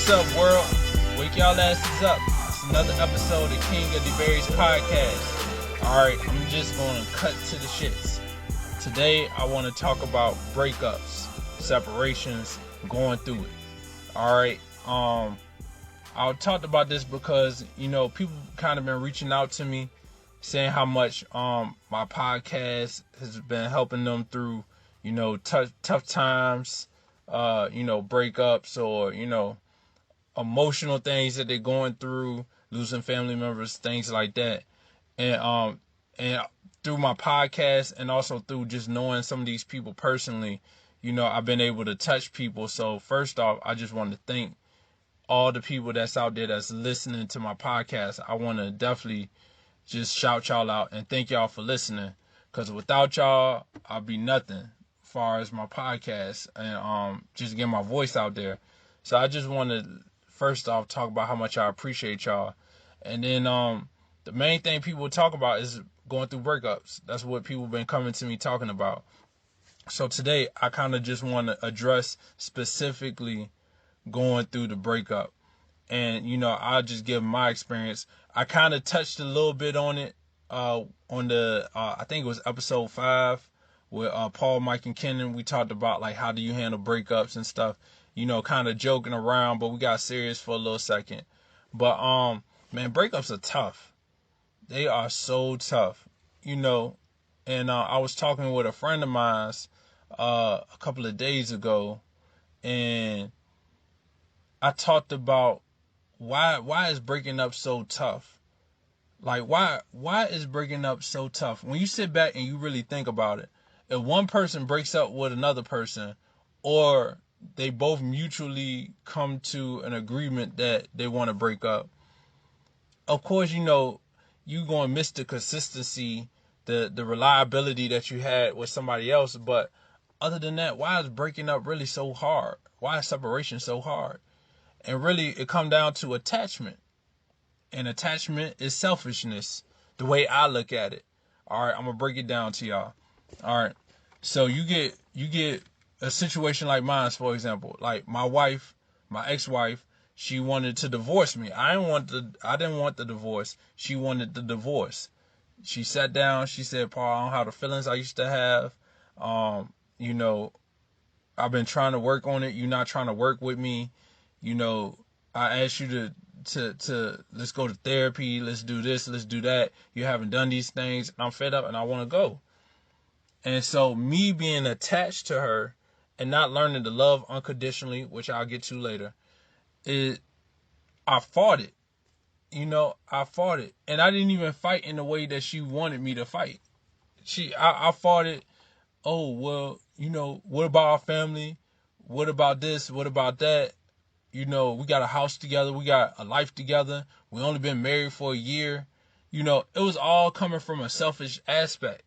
What's up, world? Wake y'all asses up. It's another episode of King of DeBerrys podcast. Alright, I'm just going to cut to the shits. Today, I want to talk about breakups, separations, going through it. Alright, I talked about this because, people kind of been reaching out to me saying how much my podcast has been helping them through, tough times, breakups or, emotional things that they're going through, losing family members, things like that. And through my podcast and also through just knowing some of these people personally, I've been able to touch people. So first off, I just want to thank all the people that's out there that's listening to my podcast. I want to definitely just shout y'all out and thank y'all for listening, because without y'all, I'll be nothing as far as my podcast and just get my voice out there. So I just want to first off talk about how much I appreciate y'all. And then the main thing people talk about is going through breakups. That's what people been coming to me talking about. So today I kind of just want to address specifically going through the breakup. And, I'll just give my experience. I kind of touched a little bit on it on the, I think it was episode 5 with Paul, Mike, and Kenan. We talked about, like, how do you handle breakups and stuff, kind of joking around, but we got serious for a little second. But, man, breakups are tough. They are so tough, and I was talking with a friend of mine a couple of days ago, and I talked about why is breaking up so tough? Like, why is breaking up so tough? When you sit back and you really think about it, if one person breaks up with another person, or they both mutually come to an agreement that they want to break up, of course, you're going to miss the consistency, the reliability that you had with somebody else. But other than that, why is breaking up really so hard? Why is separation so hard? And really, it comes down to attachment. And attachment is selfishness, the way I look at it. All right, I'm going to break it down to y'all. All right, so you get a situation like mine, for example. Like my ex-wife, she wanted to divorce me. I didn't want the divorce. She wanted the divorce. She sat down, she said, Paul, I don't have the feelings I used to have. I've been trying to work on it. You're not trying to work with me. I asked you to let's go to therapy, let's do this, let's do that. You haven't done these things, and I'm fed up and I want to go. And so me being attached to her and not learning to love unconditionally, which I'll get to later, I fought it. I fought it. And I didn't even fight in the way that she wanted me to fight. I fought it. Oh, well, what about our family? What about this? What about that? We got a house together. We got a life together. We only been married for a year. It was all coming from a selfish aspect.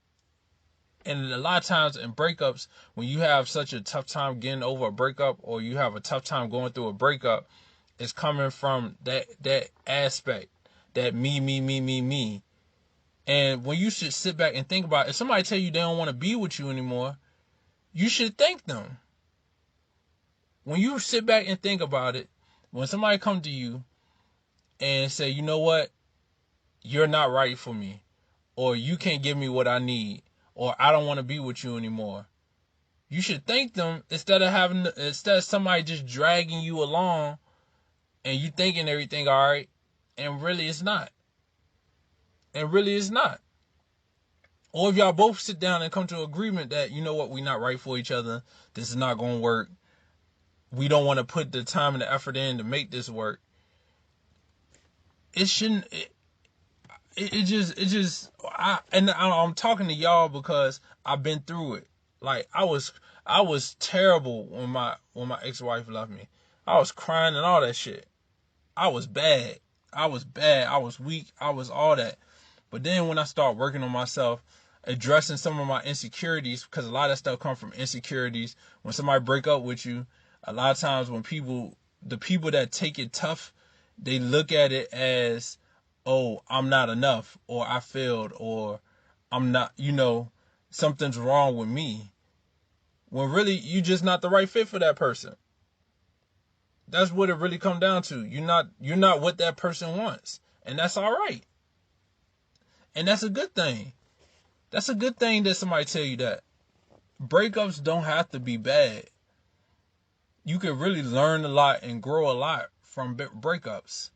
And a lot of times in breakups, when you have such a tough time getting over a breakup, or you have a tough time going through a breakup, it's coming from that aspect, that me. And when you should sit back and think about it, if somebody tell you they don't want to be with you anymore, you should thank them. When you sit back and think about it, when somebody come to you and say, you know what, you're not right for me, or you can't give me what I need, or I don't want to be with you anymore, you should thank them instead of somebody just dragging you along and you thinking everything all right, and really it's not. Or if y'all both sit down and come to agreement that, you know what, we're not right for each other, this is not going to work, we don't want to put the time and the effort in to make this work, it shouldn't. I'm talking to y'all because I've been through it. Like I was terrible when my ex-wife left me. I was crying and all that shit. I was bad. I was weak. I was all that. But then when I start working on myself, addressing some of my insecurities, because a lot of that stuff comes from insecurities. When somebody break up with you, a lot of times when the people that take it tough, they look at it as, oh, I'm not enough, or I failed, or I'm not, something's wrong with me. When really, you're just not the right fit for that person. That's what it really comes down to. You're not what that person wants. And that's all right. And that's a good thing. That's a good thing that somebody tell you that. Breakups don't have to be bad. You can really learn a lot and grow a lot from breakups.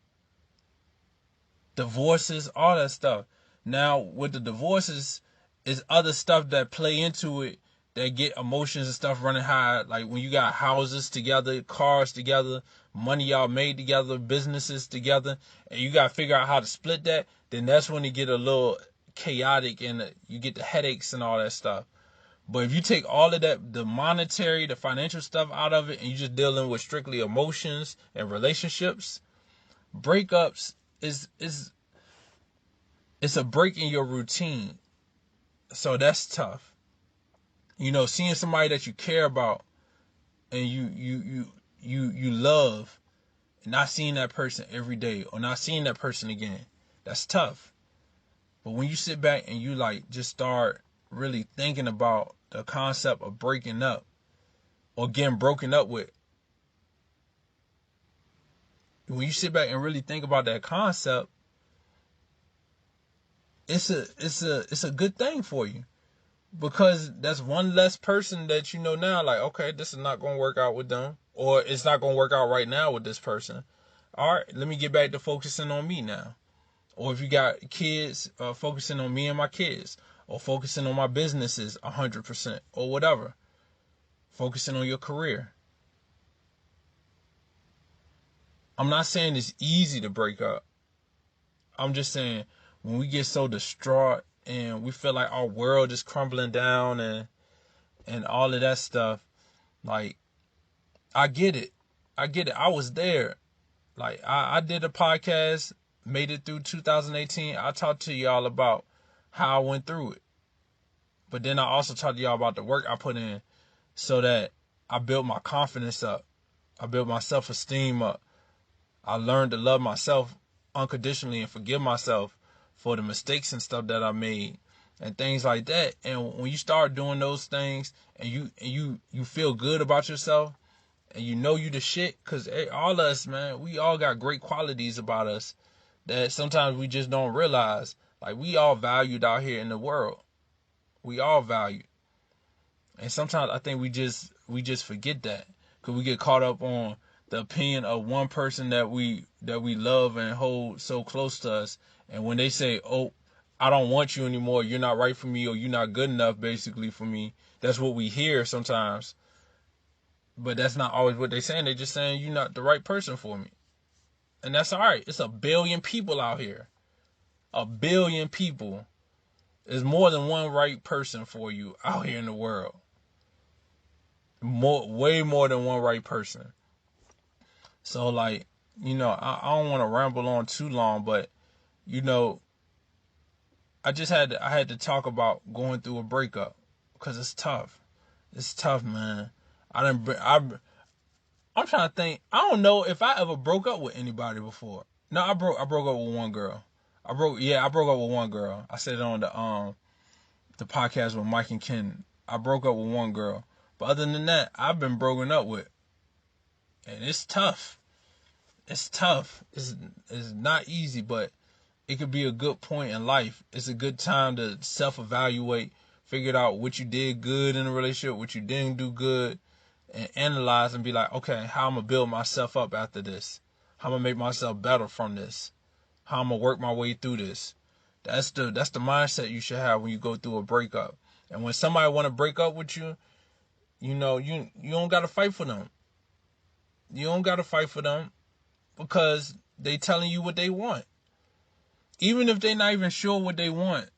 Divorces, all that stuff. Now, with the divorces, is other stuff that play into it that get emotions and stuff running high. Like when you got houses together, cars together, money y'all made together, businesses together, and you got to figure out how to split that, then that's when it get a little chaotic and you get the headaches and all that stuff. But if you take all of that, the monetary, the financial stuff out of it, and you're just dealing with strictly emotions and relationships, breakups is it's a break in your routine. So that's tough. You know, seeing somebody that you care about and you love, and not seeing that person every day or not seeing that person again, that's tough. But when you sit back and you like just start really thinking about the concept of breaking up or getting broken up with, when you sit back and really think about that concept, it's a good thing for you. Because that's one less person that you know now, like, okay, this is not going to work out with them. Or it's not going to work out right now with this person. All right, let me get back to focusing on me now. Or if you got kids, focusing on me and my kids. Or focusing on my businesses 100%. Or whatever. Focusing on your career. I'm not saying it's easy to break up. I'm just saying when we get so distraught and we feel like our world is crumbling down and all of that stuff, like, I get it. I was there. Like, I did a podcast, made it through 2018. I talked to y'all about how I went through it. But then I also talked to y'all about the work I put in so that I built my confidence up. I built my self-esteem up. I learned to love myself unconditionally and forgive myself for the mistakes and stuff that I made and things like that. And when you start doing those things and you feel good about yourself and you know you the shit, because all of us, man, we all got great qualities about us that sometimes we just don't realize. Like, we all valued out here in the world. We all valued. And sometimes I think we just forget that because we get caught up on the opinion of one person that we love and hold so close to us. And when they say, oh, I don't want you anymore, you're not right for me, or you're not good enough basically for me, that's what we hear sometimes. But that's not always what they're saying. They're just saying you're not the right person for me. And that's all right. It's 1 billion people out here. 1 billion people. There's more than one right person for you out here in the world. Way more than one right person. So, like, you know, I don't want to ramble on too long, but, you know, I had to talk about going through a breakup because it's tough. It's tough, man. I'm trying to think. I don't know if I ever broke up with anybody before. No, I broke up with one girl. I broke up with one girl. I said it on the podcast with Mike and Ken. I broke up with one girl. But other than that, I've been broken up with. And it's tough. It's tough. It's not easy, but it could be a good point in life. It's a good time to self-evaluate, figure out what you did good in a relationship, what you didn't do good, and analyze and be like, okay, how I'm going to build myself up after this? How I'm going to make myself better from this? How I'm going to work my way through this? That's the mindset you should have when you go through a breakup. And when somebody want to break up with you, you know, you don't got to fight for them. You don't got to fight for them because they telling you what they want. Even if they're not even sure what they want,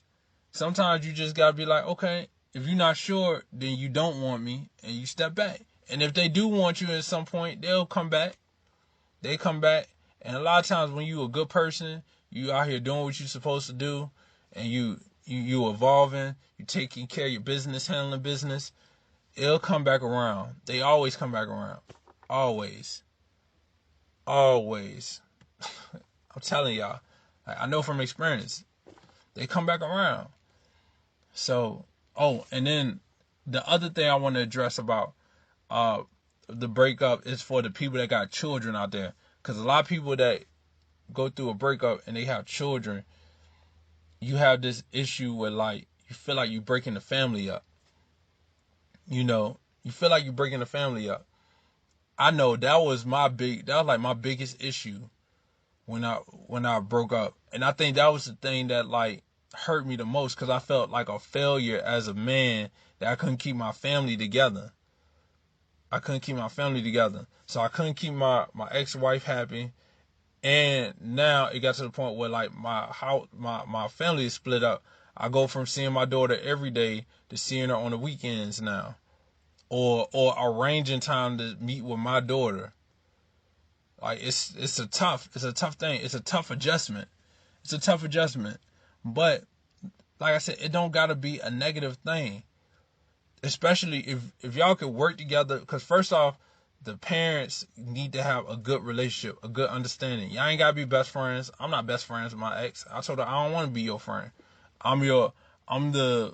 sometimes you just got to be like, okay, if you're not sure, then you don't want me, and you step back. And if they do want you at some point, they'll come back. They come back. And a lot of times when you a good person, you out here doing what you're supposed to do, and you evolving, you taking care of your business, handling business, it'll come back around. They always come back around. Always. Always. I'm telling y'all. I know from experience. They come back around. So, and then the other thing I want to address about the breakup is for the people that got children out there. Because a lot of people that go through a breakup and they have children, you have this issue where, like, you feel like you're breaking the family up. You feel like you're breaking the family up. I know that was my biggest issue when I broke up. And I think that was the thing that, like, hurt me the most, because I felt like a failure as a man, that I couldn't keep my family together. So I couldn't keep my ex-wife happy. And now it got to the point where, like, my family is split up. I go from seeing my daughter every day to seeing her on the weekends now. Or arranging time to meet with my daughter. Like, it's a tough thing. It's a tough adjustment. But like I said, it don't gotta be a negative thing. Especially if y'all could work together. Because first off, the parents need to have a good relationship, a good understanding. Y'all ain't gotta be best friends. I'm not best friends with my ex. I told her I don't want to be your friend. I'm the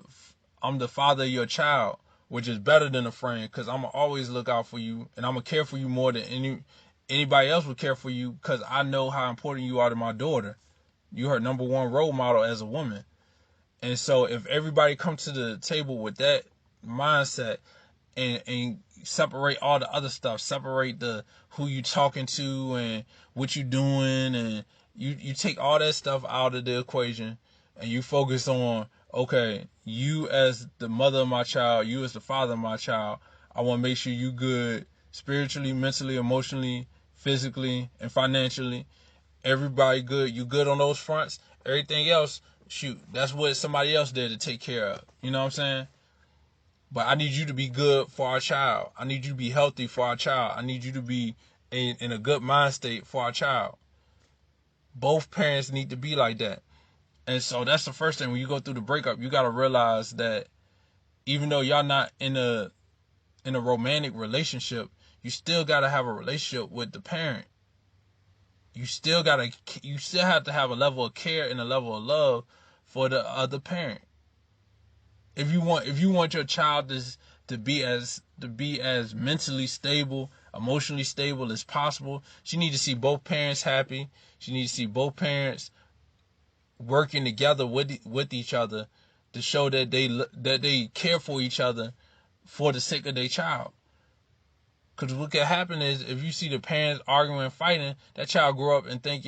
father of your child, which is better than a friend, because I'm gonna always look out for you, and I'm gonna care for you more than anybody else would care for you, because I know how important you are to my daughter. You're her number one role model as a woman. And so if everybody comes to the table with that mindset, and separate all the other stuff, separate the who you talking to and what you doing, and you take all that stuff out of the equation, and you focus on, okay, you as the mother of my child, you as the father of my child, I want to make sure you good spiritually, mentally, emotionally, physically, and financially. Everybody good. You good on those fronts. Everything else, shoot, that's what somebody else did to take care of. You know what I'm saying? But I need you to be good for our child. I need you to be healthy for our child. I need you to be in a good mind state for our child. Both parents need to be like that. And so that's the first thing. When you go through the breakup, you got to realize that even though y'all not in a romantic relationship, you still got to have a relationship with the parent. You still have to have a level of care and a level of love for the other parent. If you want your child to be as mentally stable, emotionally stable as possible, she needs to see both parents happy. She needs to see both parents working together with each other to show that they care for each other for the sake of their child. Because what can happen is, if you see the parents arguing and fighting, that child grow up and think,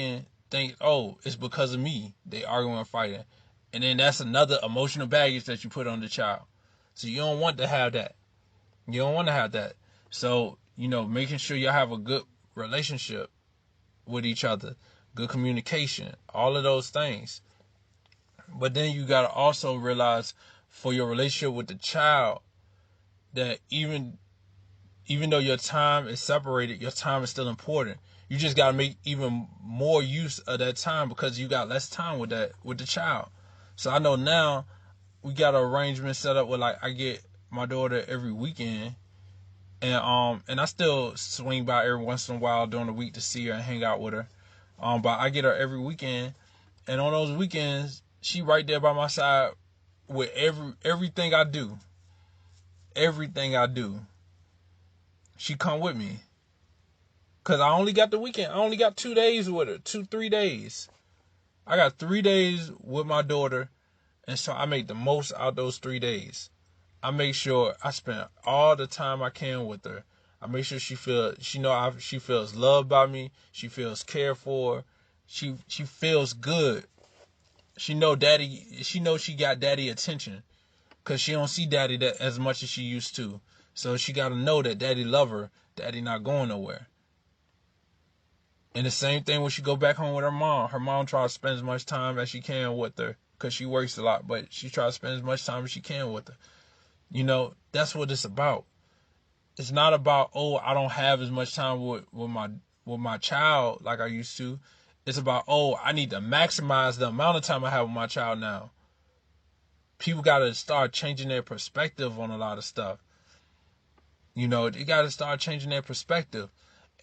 oh, it's because of me they arguing and fighting. And then that's another emotional baggage that you put on the child. So you don't want to have that. So, making sure y'all have a good relationship with each other, good communication, all of those things. But then you got to also realize, for your relationship with the child, that even though your time is separated, your time is still important. You just got to make even more use of that time, because you got less time with the child. So I know now we got an arrangement set up where, like, I get my daughter every weekend, and I still swing by every once in a while during the week to see her and hang out with her. But I get her every weekend, and on those weekends, she right there by my side with everything I do. Everything I do, she come with me. Cause I only got the weekend. I only got 2 days with her, 3 days. I got 3 days with my daughter, and so I make the most out those 3 days. I make sure I spend all the time I can with her. I make sure she feels loved by me. She feels cared for. She feels good. She knows she got daddy attention, cause she don't see daddy that as much as she used to. So she gotta know that daddy love her. Daddy not going nowhere. And the same thing when she go back home with her mom. Her mom tries to spend as much time as she can with her, because she works a lot, but she tries to spend as much time as she can with her. That's what it's about. It's not about, oh, I don't have as much time with my child like I used to. It's about, oh, I need to maximize the amount of time I have with my child now. People got to start changing their perspective on a lot of stuff. They got to start changing their perspective.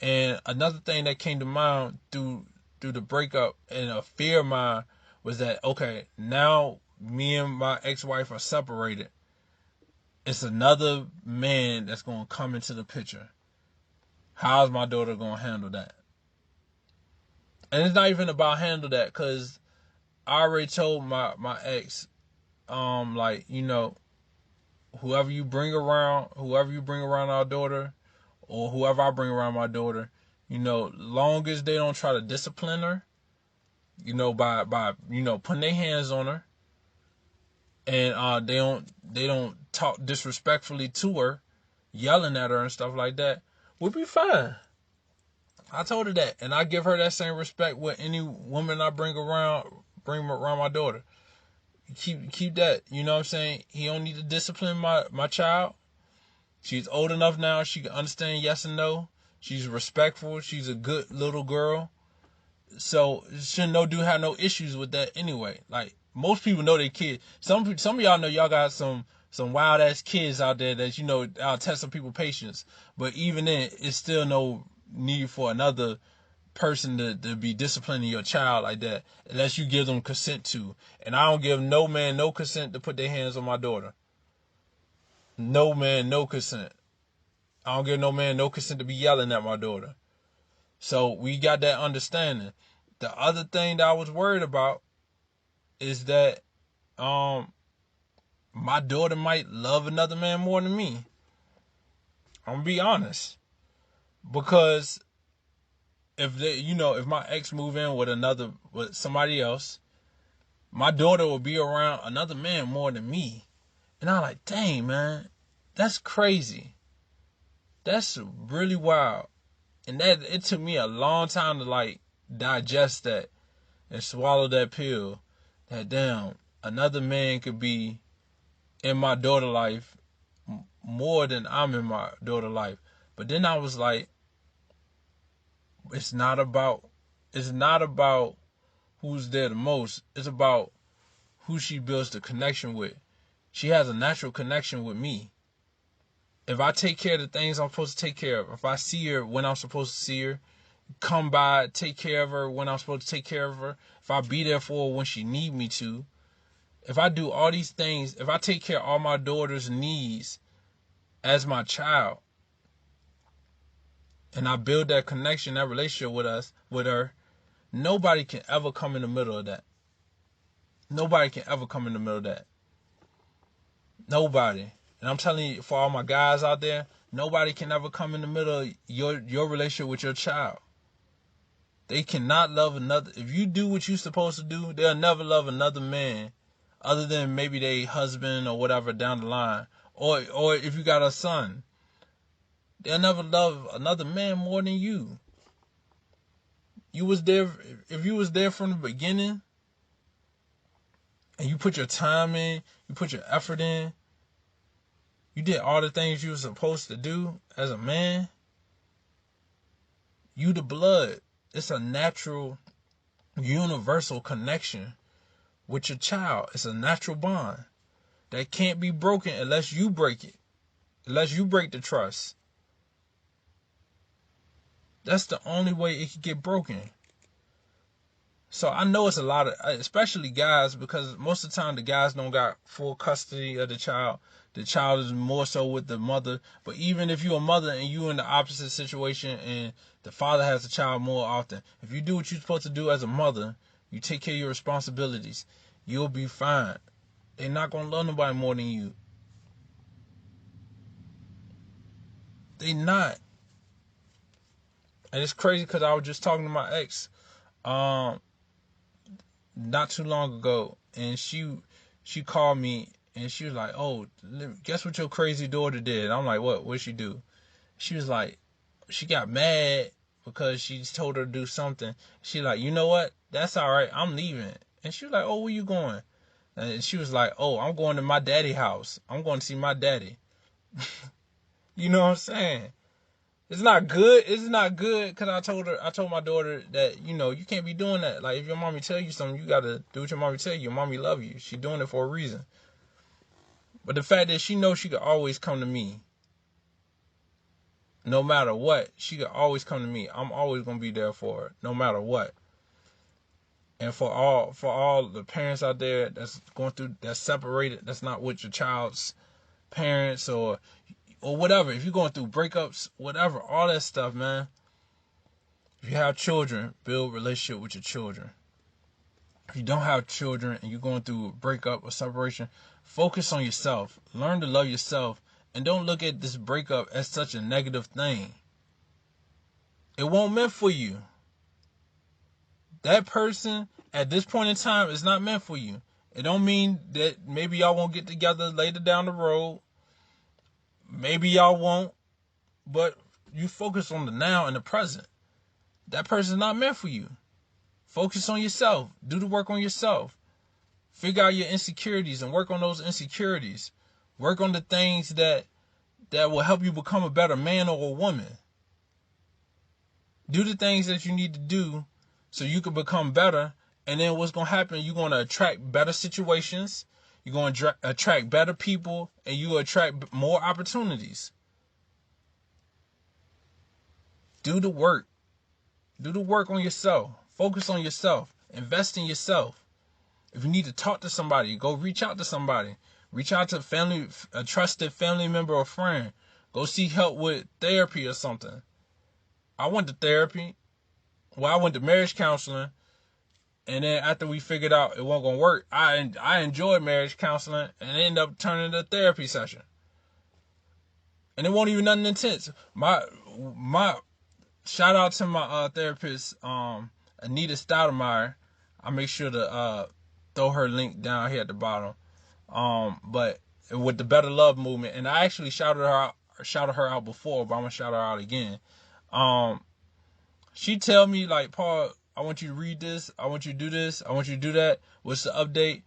And another thing that came to mind through the breakup, and a fear of mine, was that, okay, now me and my ex-wife are separated. It's another man that's going to come into the picture. How's my daughter gonna handle that? And it's not even about handle that, because I already told my ex, like, whoever you bring around our daughter, or whoever I bring around my daughter, long as they don't try to discipline her, by putting their hands on her, and they don't talk disrespectfully to her, yelling at her and stuff like that, we'll be fine. I told her that, and I give her that same respect with any woman I bring around my daughter. Keep that, you know what I'm saying? He don't need to discipline my child. She's old enough now, she can understand yes and no. She's respectful, she's a good little girl. So shouldn't no dude have no issues with that anyway. Like, most people know their kids. Some of y'all know y'all got some wild ass kids out there that I'll test some people's patience. But even then, it's still no need for another person to be disciplining your child like that, unless you give them consent to. And I don't give no man no consent to put their hands on my daughter. No man, no consent. I don't give no man no consent to be yelling at my daughter. So we got that understanding. The other thing that I was worried about is that my daughter might love another man more than me. I'm gonna be honest. Because if my ex move in with somebody else, my daughter will be around another man more than me. And I'm like, dang, man, that's crazy. That's really wild. And that it took me a long time to like digest that and swallow that pill. That damn, another man could be in my daughter life more than I'm in my daughter life. But then I was like, it's not about who's there the most. It's about who she builds the connection with. She has a natural connection with me. If I take care of the things I'm supposed to take care of, if I see her when I'm supposed to see her, come by, take care of her when I'm supposed to take care of her, if I be there for her when she need me to, if I do all these things, if I take care of all my daughter's needs as my child, and I build that connection, that relationship with her, nobody can ever come in the middle of that. Nobody can ever come in the middle of that. Nobody. And I'm telling you, for all my guys out there, nobody can ever come in the middle of your relationship with your child. They cannot love another. If you do what you're supposed to do, they'll never love another man other than maybe their husband or whatever down the line. Or if you got a son, they'll never love another man more than you. You was there. If you was there from the beginning and you put your time in, you put your effort in, you did all the things you were supposed to do as a man, you the blood. It's a natural, universal connection with your child. It's a natural bond that can't be broken unless you break it. Unless you break the trust. That's the only way it can get broken. So I know it's a lot of, especially guys, because most of the time the guys don't got full custody of the child. The child is more so with the mother. But even if you're a mother and you're in the opposite situation and the father has the child more often, if you do what you're supposed to do as a mother, you take care of your responsibilities, you'll be fine. They're not going to love nobody more than you. They not. And it's crazy because I was just talking to my ex not too long ago, and she called me and she was like, oh, guess what your crazy daughter did? I'm like, what'd she do? She was like, she got mad because she told her to do something. She like, you know what, that's all right, I'm leaving. And she was like, oh, where you going? And she was like, oh, I'm going to my daddy's house, I'm going to see my daddy. You know what I'm saying? It's not good. It's not good because I told my daughter that, you can't be doing that. Like, if your mommy tell you something, you got to do what your mommy tell you. Your mommy love you. She doing it for a reason. But the fact that she knows she could always come to me, no matter what, she could always come to me. I'm always going to be there for her, no matter what. And for all the parents out there that's going through, that's separated, that's not with your child's parents, or or whatever, if you're going through breakups, whatever, all that stuff, man. If you have children, build a relationship with your children. If you don't have children and you're going through a breakup or separation, focus on yourself. Learn to love yourself, and don't look at this breakup as such a negative thing. It won't meant for you. That person at this point in time is not meant for you. It don't mean that maybe y'all won't get together later down the road. Maybe y'all won't, but you focus on the now and the present. That person's not meant for you. Focus on yourself. Do the work on yourself. Figure out your insecurities and work on those insecurities. Work on the things that will help you become a better man or a woman. Do the things that you need to do so you can become better. And then what's going to happen, you're going to attract better situations. You're going to attract better people, and you attract more opportunities. Do the work. Do the work on yourself. Focus on yourself. Invest in yourself. If you need to talk to somebody, go reach out to somebody. Reach out to family, a trusted family member or friend. Go seek help with therapy or something. I went to therapy. Well, I went to marriage counseling. And then after we figured out it wasn't going to work, I enjoyed marriage counseling and it ended up turning into a therapy session. And it wasn't even nothing intense. My shout out to my therapist, Anita Stoudemire. I'll make sure to throw her link down here at the bottom. But with the Better Love movement, and I actually shouted her out before, but I'm gonna shout her out again. She tell me, like, Paul, I want you to read this, I want you to do this, I want you to do that. What's the update?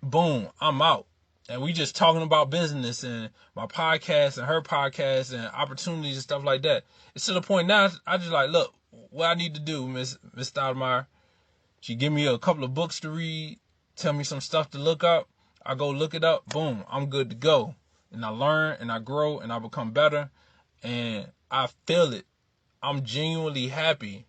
Boom, I'm out. And we just talking about business and my podcast and her podcast and opportunities and stuff like that. It's to the point now, I just like, look, what I need to do, Miss Stoudemire. She give me a couple of books to read, tell me some stuff to look up. I go look it up, boom, I'm good to go. And I learn and I grow and I become better. And I feel it. I'm genuinely happy.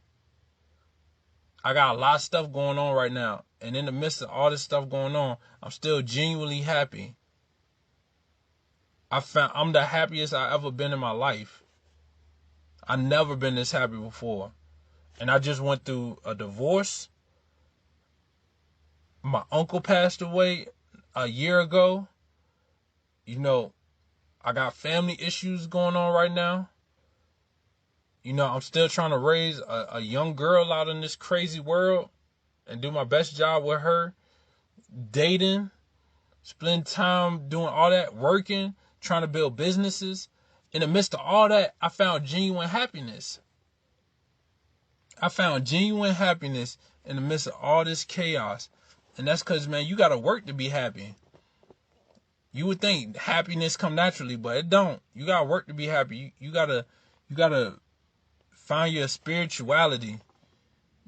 I got a lot of stuff going on right now. And in the midst of all this stuff going on, I'm still genuinely happy. I'm the happiest I've ever been in my life. I've never been this happy before. And I just went through a divorce. My uncle passed away a year ago. You know, I got family issues going on right now. You know, I'm still trying to raise a young girl out in this crazy world and do my best job with her. Dating, spending time doing all that, working, trying to build businesses. In the midst of all that, I found genuine happiness. I found genuine happiness in the midst of all this chaos. And that's because, man, you got to work to be happy. You would think happiness come naturally, but it don't. You got to work to be happy. You got to find your spirituality.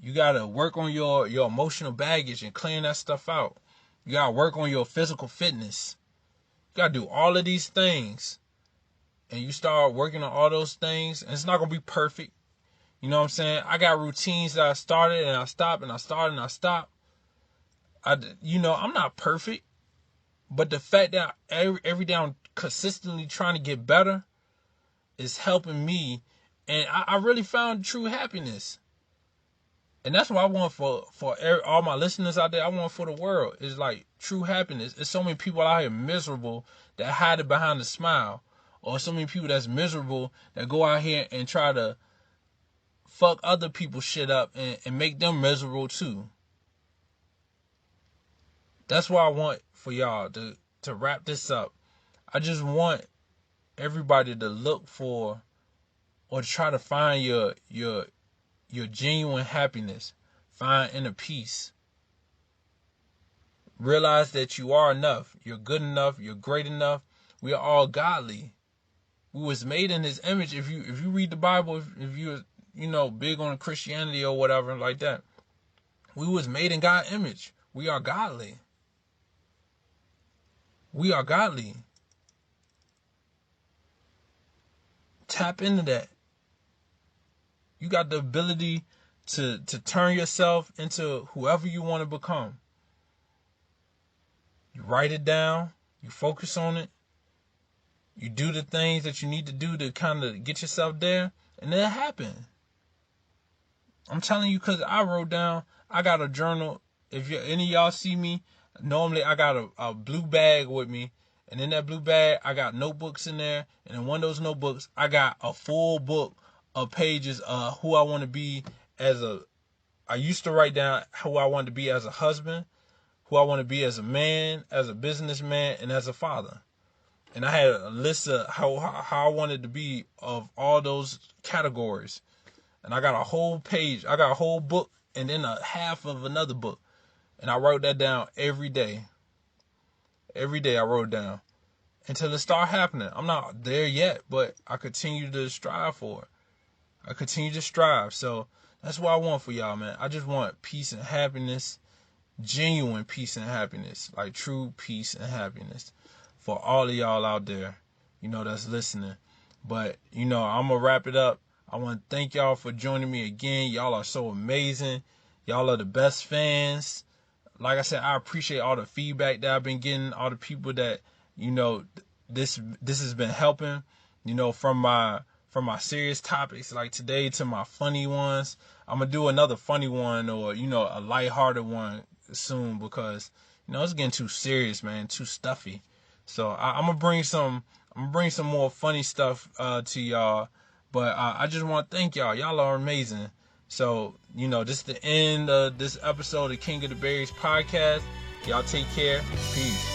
You got to work on your emotional baggage and clearing that stuff out. You got to work on your physical fitness. You got to do all of these things. And you start working on all those things. And it's not going to be perfect. You know what I'm saying? I got routines that I started and I stopped and I started and I stopped. I'm not perfect. But the fact that every day I'm consistently trying to get better is helping me. And I really found true happiness. And that's what I want for all my listeners out there. I want for the world. It's like true happiness. There's so many people out here miserable that hide it behind a smile. Or so many people that's miserable that go out here and try to fuck other people's shit up and make them miserable too. That's what I want for y'all to wrap this up. I just want everybody to look for or to try to find your genuine happiness. Find inner peace. Realize that you are enough. You're good enough. You're great enough. We are all godly. We was made in His image. If you read the Bible, if you're big on Christianity or whatever like that, we was made in God's image. We are godly. We are godly. Tap into that. You got the ability to turn yourself into whoever you want to become. You write it down. You focus on it. You do the things that you need to do to kind of get yourself there, and it'll happen. I'm telling you, because I wrote down, I got a journal. If any of y'all see me, normally I got a blue bag with me. And in that blue bag, I got notebooks in there. And in one of those notebooks, I got a full book of pages of who I want to be I used to write down who I wanted to be as a husband, who I want to be as a man, as a businessman, and as a father. And I had a list of how I wanted to be of all those categories. And I got a whole page, I got a whole book, and then a half of another book. And I wrote that down every day. Every day I wrote down until it started happening. I'm not there yet, but I continue to strive for it. I continue to strive. So that's what I want for y'all, man. I just want peace and happiness, genuine peace and happiness, like true peace and happiness for all of y'all out there, that's listening. But, I'm going to wrap it up. I want to thank y'all for joining me again. Y'all are so amazing. Y'all are the best fans. Like I said, I appreciate all the feedback that I've been getting, all the people that, this has been helping, from my serious topics like today to my funny ones. I'm going to do another funny one or, a lighthearted one soon because, it's getting too serious, man, too stuffy. So I'm going to bring some more funny stuff to y'all. But I just want to thank y'all. Y'all are amazing. So, this is the end of this episode of King of DeBerrys podcast. Y'all take care. Peace.